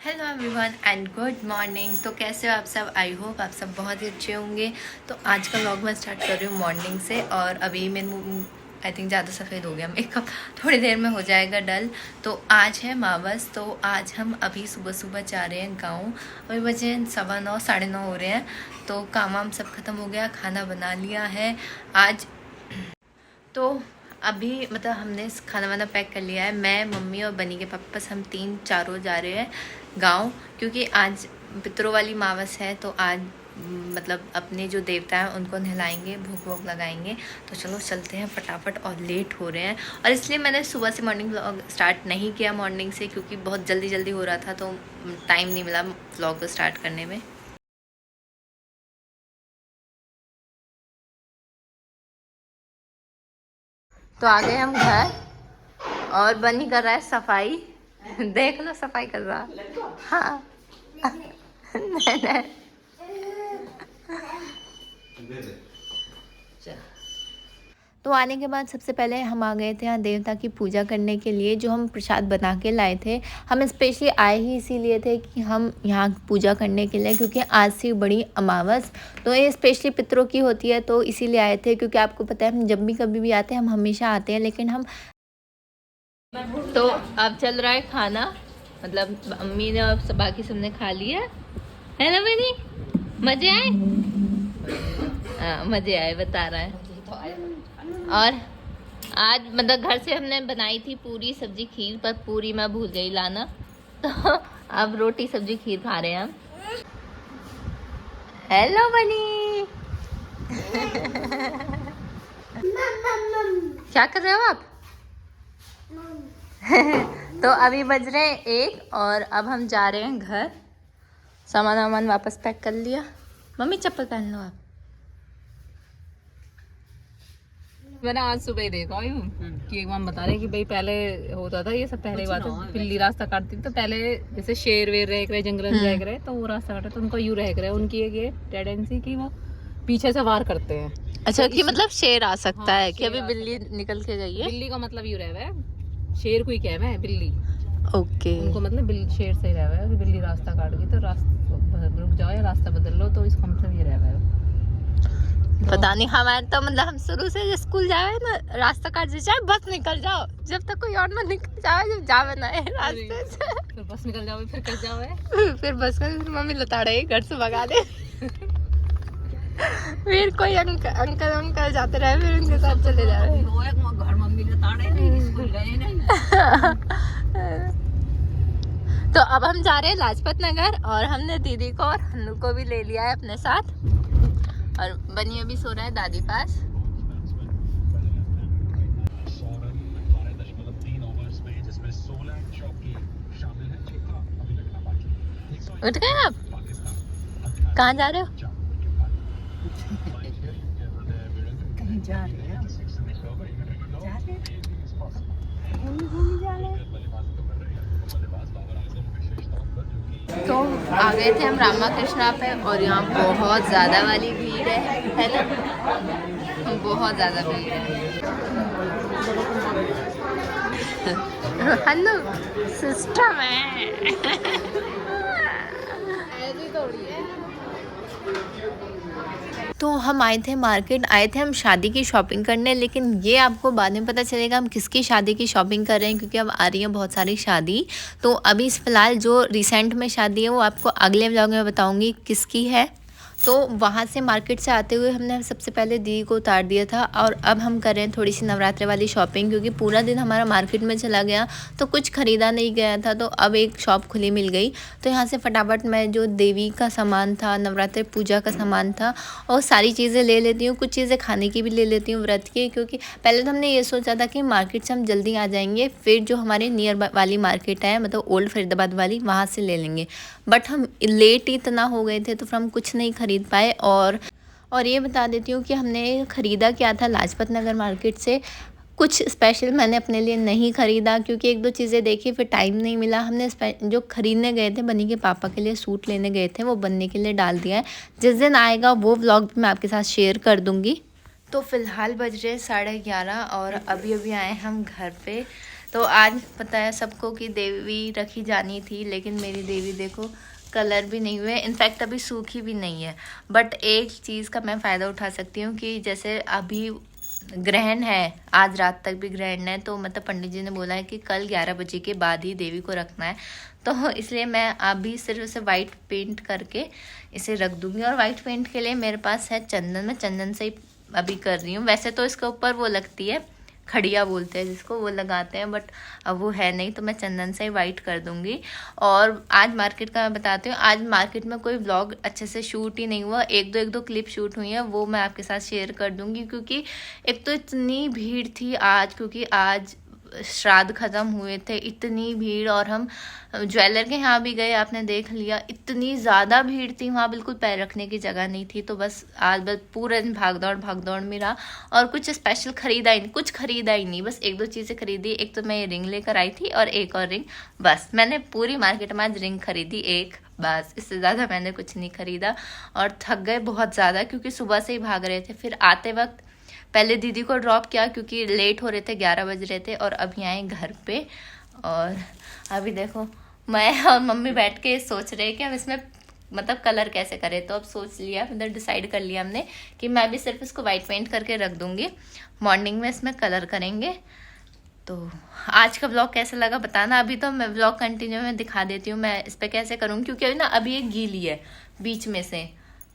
Hello everyone and good morning. तो कैसे हो आप सब? आई होप आप सब बहुत ही अच्छे होंगे। तो आज का व्लॉग मैं स्टार्ट कर रही हूँ मॉर्निंग से। और अभी मेरे मुँह आई थिंक ज़्यादा सफ़ेद हो गया मेकअप, थोड़ी देर में हो जाएगा डल। तो आज है मावस, तो आज हम अभी सुबह सुबह जा रहे हैं गाँव। अभी बजे 9:15 9:30 हो रहे हैं। तो काम वाम सब ख़त्म हो गया, खाना बना लिया है आज। तो अभी मतलब हमने खाना वाना पैक कर लिया है। मैं, मम्मी और बनी के पापा, बस हम 3-4 जा रहे हैं गांव, क्योंकि आज पितरों वाली मावस है। तो आज मतलब अपने जो देवता हैं उनको नहलाएंगे, भोग वोग लगाएंगे। तो चलो चलते हैं फटाफट, और लेट हो रहे हैं। और इसलिए मैंने सुबह से मॉर्निंग व्लॉग स्टार्ट नहीं किया मॉर्निंग से, क्योंकि बहुत जल्दी जल्दी हो रहा था, तो टाइम नहीं मिला व्लॉग को स्टार्ट करने में। तो आ गए हम घर, और बनी कर रहा है सफाई। देख लो सफाई कर रहा। हाँ नहीं, नहीं। तो आने के बाद सबसे पहले हम आ गए थे यहाँ देवता की पूजा करने के लिए, जो हम प्रसाद बना के लाए थे। हम स्पेशली आए ही इसीलिए थे कि हम यहाँ पूजा करने के लिए, क्योंकि आज से बड़ी अमावस तो ये स्पेशली पितरों की होती है, तो इसीलिए आए थे। क्योंकि आपको पता है हम जब भी कभी भी आते हैं, हम हमेशा आते हैं, लेकिन हम तो अब चल रहा है खाना। मतलब अम्मी ने और बाकी सबने खा लिया है ना बनी? मजे आए? हाँ मजे आए, बता रहा है। और आज मतलब घर से हमने बनाई थी पूरी सब्जी खीर, पर पूरी मैं भूल गई लाना। तो अब रोटी सब्जी खीर खा रहे हैं हम। हेलो बनी। क्या कर रहे हो आप? तो अभी बज रहे हैं 1, और अब हम जा रहे हैं घर। सामान वामान वापस पैक कर लिया। मम्मी चप्पल पहन लो आप। मैंने आज सुबह ही देखा कि एक माम बता रहे कि भाई पहले होता था ये सब, पहले बात है बिल्ली रास्ता काटती थी, तो पहले जैसे शेर वेर रह रहे, जंगल रह रहे, तो वो रास्ता काटे, तो उनको यूं रह रहे, उनकी एक टेंडेंसी कि वो पीछे से वार करते हैं। अच्छा, तो कि मतलब शेर आ सकता हाँ, है कि अभी बिल्ली निकल के गई है? बिल्ली का मतलब यूं रह है, शेर को ही कह है बिल्ली। ओके। उनको मतलब शेर से ही रह है कि बिल्ली रास्ता काट गई तो रास्ता रुक जाओ या रास्ता बदल लो, तो इसका मतलब ये रह है। पता नहीं, हमारे तो मतलब हम शुरू से स्कूल जाए ना, रास्ता काट जाए, बस निकल जाओ, जब तक कोई और ना निकल जाए, जब जावे ना है रास्ते से। फिर बस निकल जाओ, फिर कर जाओ फिर बस का फिर मम्मी लता रही घर से भगा दे। फिर कोई अंकल जाते रहे, फिर उनके साथ चले जा रहे। घर मम्मी लता रहे, स्कूल गए नहीं। तो अब हम जा रहे हैं लाजपत नगर, और हमने दीदी को और हन्नू को भी ले लिया है अपने साथ। और बनी अभी सो रहा है दादी पास। उठ गए आप? कहाँ जा रहे हो? कहीं जा रहे हैं, तो आ गए थे हम रामा कृष्णा पे, और यहाँ बहुत ज़्यादा वाली भीड़ है ना? बहुत ज़्यादा भीड़ है। हन्नू सिस्टम है। तो हम आए थे मार्केट, आए थे हम शादी की शॉपिंग करने, लेकिन ये आपको बाद में पता चलेगा हम किसकी शादी की शॉपिंग कर रहे हैं, क्योंकि अब आ रही है बहुत सारी शादी। तो अभी फ़िलहाल जो रिसेंट में शादी है वो आपको अगले व्लॉग में बताऊंगी किसकी है। तो वहाँ से मार्केट से आते हुए हमने सबसे पहले दीदी को उतार दिया था, और अब हम कर रहे हैं थोड़ी सी नवरात्रि वाली शॉपिंग, क्योंकि पूरा दिन हमारा मार्केट में चला गया तो कुछ ख़रीदा नहीं गया था। तो अब एक शॉप खुली मिल गई, तो यहाँ से फटाफट मैं जो देवी का सामान था, नवरात्रि पूजा का सामान था, और सारी चीज़ें ले लेती हूँ। कुछ चीज़ें खाने की भी ले लेती हूँ व्रत की, क्योंकि पहले तो हमने ये सोचा था कि मार्केट से हम जल्दी आ जाएंगे, फिर जो हमारे नियर वाली मार्केट है, मतलब ओल्ड फरीदाबाद वाली, वहाँ से ले लेंगे। बट हम लेट इतना हो गए थे, तो फिर हम कुछ नहीं खरीद पाए। और ये बता देती हूँ कि हमने ख़रीदा क्या था लाजपत नगर मार्केट से। कुछ स्पेशल मैंने अपने लिए नहीं ख़रीदा, क्योंकि 1-2 चीज़ें देखी, फिर टाइम नहीं मिला। हमने जो ख़रीदने गए थे, बनी के पापा के लिए सूट लेने गए थे, वो बनने के लिए डाल दिया है। जिस दिन आएगा वो व्लॉग मैं आपके साथ शेयर कर दूँगी। तो फ़िलहाल बज रहे 11:30, और अभी आए हम घर पे। तो आज पता है सबको कि देवी रखी जानी थी, लेकिन मेरी देवी देखो कलर भी नहीं हुए, इनफैक्ट अभी सूखी भी नहीं है। बट एक चीज़ का मैं फ़ायदा उठा सकती हूँ कि जैसे अभी ग्रहण है, आज रात तक भी ग्रहण है, तो मतलब पंडित जी ने बोला है कि कल 11 बजे के बाद ही देवी को रखना है। तो इसलिए मैं अभी सिर्फ इसे वाइट पेंट करके इसे रख दूँगी। और वाइट पेंट के लिए मेरे पास है चंदन, मैं चंदन से ही अभी कर रही हूँ। वैसे तो इसके ऊपर वो लगती है, खड़िया बोलते हैं जिसको, वो लगाते हैं, बट अब वो है नहीं, तो मैं चंदन से ही वाइट कर दूंगी। और आज मार्केट का मैं बताती हूँ। आज मार्केट में कोई व्लॉग अच्छे से शूट ही नहीं हुआ, एक दो क्लिप शूट हुई हैं, वो मैं आपके साथ शेयर कर दूंगी। क्योंकि एक तो इतनी भीड़ थी आज, क्योंकि आज श्राद्ध खत्म हुए थे, इतनी भीड़। और हम ज्वेलर के यहाँ भी गए, आपने देख लिया, इतनी ज़्यादा भीड़ थी वहाँ, बिल्कुल पैर रखने की जगह नहीं थी। तो बस आज बस पूरे दिन भाग दौड़ में रहा, और कुछ स्पेशल खरीदा ही नहीं, कुछ खरीदा ही नहीं, बस एक दो चीज़ें खरीदी। एक तो मैं ये रिंग लेकर आई थी, और एक और रिंग, बस मैंने पूरी मार्केट में आज रिंग खरीदी एक, बस इससे ज़्यादा मैंने कुछ नहीं खरीदा। और थक गए बहुत ज़्यादा, क्योंकि सुबह से ही भाग रहे थे। फिर आते वक्त पहले दीदी को ड्रॉप किया, क्योंकि लेट हो रहे थे, 11 बज रहे थे, और अभी आए घर पे। और अभी देखो मैं और मम्मी बैठ के सोच रहे कि हम इसमें मतलब कलर कैसे करें। तो अब सोच लिया, मतलब डिसाइड कर लिया हमने कि मैं भी सिर्फ इसको वाइट पेंट करके रख दूंगी, मॉर्निंग में इसमें कलर करेंगे। तो आज का ब्लॉग कैसा लगा बताना। अभी तो मैं ब्लॉग कंटिन्यू में दिखा देती हूँ मैं इस पर कैसे करूँगी, क्योंकि अभी ना अभी ये गीली है बीच में से,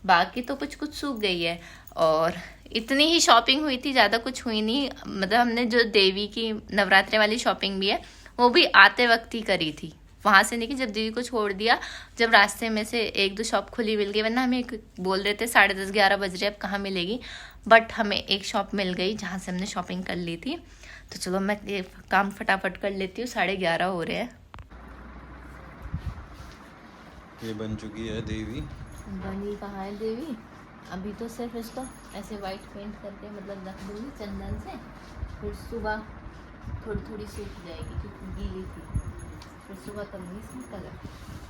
बाकी तो कुछ कुछ सूख गई है। और इतनी ही शॉपिंग हुई थी, ज़्यादा कुछ हुई नहीं। मतलब हमने जो देवी की नवरात्रि वाली शॉपिंग भी है, वो भी आते वक्त ही करी थी, वहाँ से नहीं कि जब देवी को छोड़ दिया, जब रास्ते में से एक दो शॉप खुली मिल गई। वरना हमें बोल रहे थे 10:30 11 बज रहे, अब कहाँ मिलेगी, बट हमें एक शॉप मिल गई जहाँ से हमने शॉपिंग कर ली थी। तो चलो मैं ये काम फटाफट कर लेती हूँ, 11:30 हो रहे हैं। ये बन चुकी है देवी। बनी कहाँ है देवी, अभी तो सिर्फ इसको ऐसे वाइट पेंट करके मतलब रख दूँगी चंदन से, फिर सुबह थोड़ी थोड़ी सूख जाएगी क्योंकि गीली थी, फिर सुबह करूँगी इसमें कलर।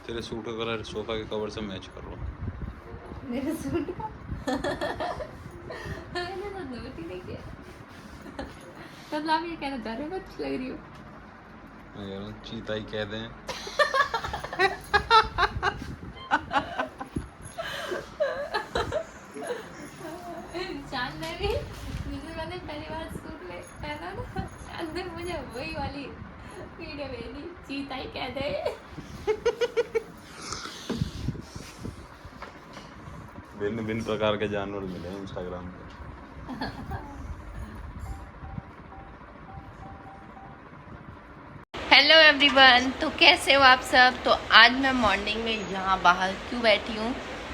तेरे सूट का कलर सोफा के कवर से मैच कर रहा है। मेरे सूट का मैंने तो नोट ही नहीं किया। मतलब आप ये कहना चाह रहे हो अच्छी लग रही हो? मैं कह रहा हूँ चीता ही कह दें। चांदनी जिसे मैंने पहली बार सूट में पहना ना, चांदनी मुझे वही वाली वीडियो भेजी, चीता ही कह दे। भिन्न भिन्न प्रकार के जानवर मिले हैं इंस्टाग्राम पे। हेलो एवरीवन, तो कैसे हो आप सब। तो आज मैं मॉर्निंग में यहाँ बाहर क्यों बैठी हूँ,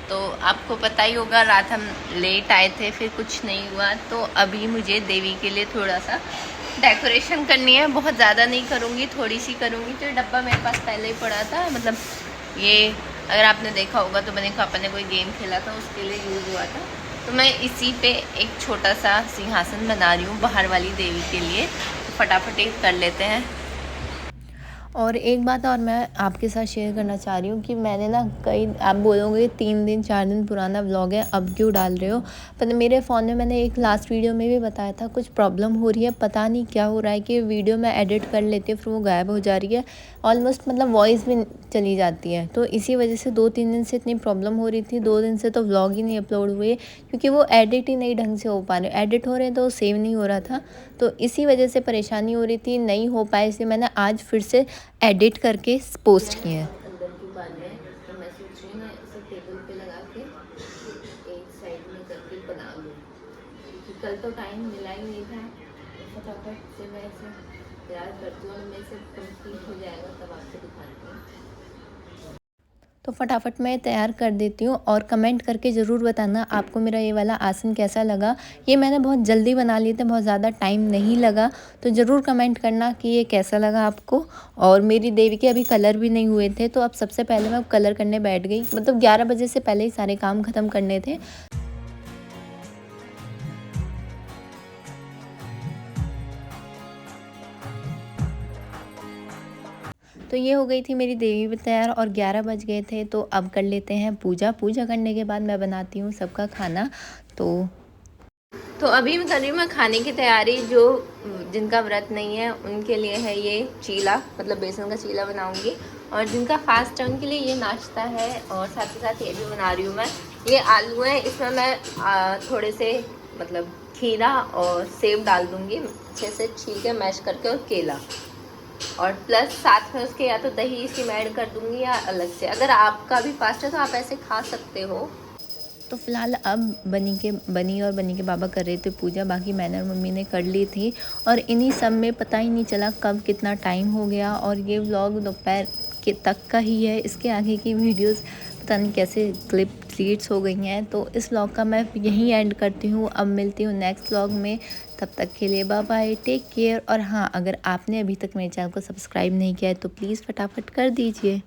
तो आपको पता ही होगा, रात हम लेट आए थे, फिर कुछ नहीं हुआ। तो अभी मुझे देवी के लिए थोड़ा सा डेकोरेशन करनी है, बहुत ज़्यादा नहीं करूँगी, थोड़ी सी करूँगी। तो डब्बा मेरे पास पहले ही पड़ा था, मतलब ये अगर आपने देखा होगा तो मैंने अपन ने कोई गेम खेला था उसके लिए यूज़ हुआ था। तो मैं इसी पे एक छोटा सा सिंहासन बना रही हूँ बाहर वाली देवी के लिए। तो फटाफट एक कर लेते हैं। और एक बात और मैं आपके साथ शेयर करना चाह रही हूँ कि मैंने ना कई, आप बोलोगे 3 दिन 4 दिन पुराना व्लॉग है, अब क्यों डाल रहे हो। पर मेरे फ़ोन में मैंने एक लास्ट वीडियो में भी बताया था, कुछ प्रॉब्लम हो रही है, पता नहीं क्या हो रहा है कि वीडियो मैं एडिट कर लेती हूँ फिर वो गायब हो जा रही है, ऑलमोस्ट मतलब वॉइस भी चली जाती है। तो इसी वजह से 2-3 दिन से इतनी प्रॉब्लम हो रही थी, 2 दिन से तो व्लॉग ही नहीं अपलोड हुए, क्योंकि वो एडिट ही नहीं ढंग से हो पा रहे, एडिट हो रहे हैं तो सेव नहीं हो रहा था। तो इसी वजह से परेशानी हो रही थी, नहीं हो पाए, इसलिए मैंने आज फिर से एडिट करके पोस्ट किए हैं। अंदर की बात है, तो मैं सोच रही हूँ ना इसे टेबल पे लगा के एक साइड में करके बना लूँ, क्योंकि कल तो टाइम मिला ही नहीं था। फटाफट से मैं इसे तैयार करती हूँ और मैं इसे कंप्लीट हो जाएगा तब आपको दिखाती हूँ। तो फटाफट मैं तैयार कर देती हूँ, और कमेंट करके ज़रूर बताना आपको मेरा ये वाला आसन कैसा लगा। ये मैंने बहुत जल्दी बना लिए थे, बहुत ज़्यादा टाइम नहीं लगा, तो ज़रूर कमेंट करना कि ये कैसा लगा आपको। और मेरी देवी के अभी कलर भी नहीं हुए थे, तो अब सबसे पहले मैं कलर करने बैठ गई, मतलब 11 बजे से पहले ही सारे काम ख़त्म करने थे। तो ये हो गई थी मेरी देवी भी तैयार, और 11 बज गए थे। तो अब कर लेते हैं पूजा। पूजा करने के बाद मैं बनाती हूँ सबका खाना। तो अभी मैं कर रही हूँ मैं खाने की तैयारी। जो जिनका व्रत नहीं है उनके लिए है ये चीला, मतलब बेसन का चीला बनाऊंगी। और जिनका फास्ट है उनके लिए ये नाश्ता है। और साथ ही साथ ये भी बना रही हूँ मैं। ये आलू है, इसमें मैं थोड़े से मतलब खीरा और सेब डाल दूँगी अच्छे से छील के मैश करके, और केला, और प्लस साथ में उसके या तो दही इसी में ऐड कर दूँगी या अलग से। अगर आपका भी फास्ट है तो आप ऐसे खा सकते हो। तो फ़िलहाल अब बनी और बनी के बाबा कर रहे थे पूजा, बाकी मैंने और मम्मी ने कर ली थी। और इन्हीं सब में पता ही नहीं चला कब कितना टाइम हो गया। और ये व्लॉग दोपहर के तक का ही है, इसके आगे की वीडियोस पता नहीं कैसे डिलीट्स हो गई हैं। तो इस व्लॉग का मैं यहीं एंड करती हूँ। अब मिलती हूँ नेक्स्ट व्लॉग में, तब तक के लिए बाय बाय, टेक केयर। और हाँ, अगर आपने अभी तक मेरे चैनल को सब्सक्राइब नहीं किया है तो प्लीज़ फटाफट कर दीजिए।